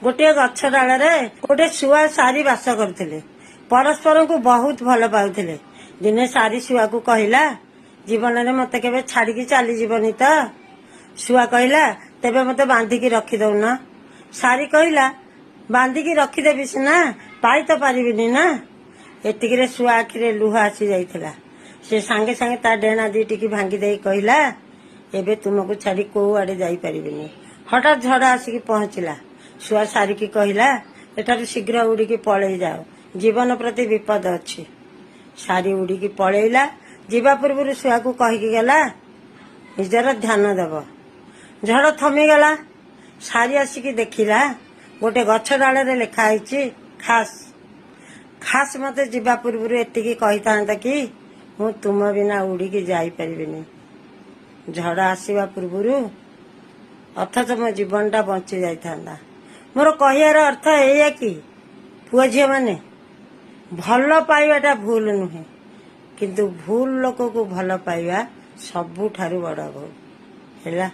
गोटे गछ डाल गोटे शुआ सारी बास करते परस्पर को बहुत भल पाउले। दिने सारी शुआ को कहला जीवन में मत के छाड़ी चली जीवनी तो शुआ कहला तेबे मत बांधिकी रखीदौन। सारी कहला बांधिकी रखीदेवी सीना पाई तो पारिनी ना। एतिक शुआ आखिरे लुह आसी जाइला। से सांगे सांगे ता डेणा दी टिकी भांगी दे कहला एबे तुमको छाड़ी कौ आड़े जाइपारिनी। हठात झड़ आसिकी पहुंचला। शुआ सारी की कहला एठार शीघ्र उड़ीकी पलई जाओ, जीवन प्रति विपद अच्छी। सारी उड़ीकी पलैला। जीवा पूर्व शुआ को कहीकि गला निजर ध्यान दब। झड़ थमीगला। सारी आसिकी देखिला गोटे गछ डाल लिखाई खास खास मत जीवा पूर्व एतिकी कही था कि मु तुम बिना उड़ीकी जाइपारिनी। झड़ आसवा पूर्व अथच मो जीवनटा बंची जाइथांदा। मोर कहियार अर्थ एया कि पुआ झील माने भल पाइबाटा भूल नुहे, किंतु भूल लोक को भल पाइबा सबुठारु बड़ भूल।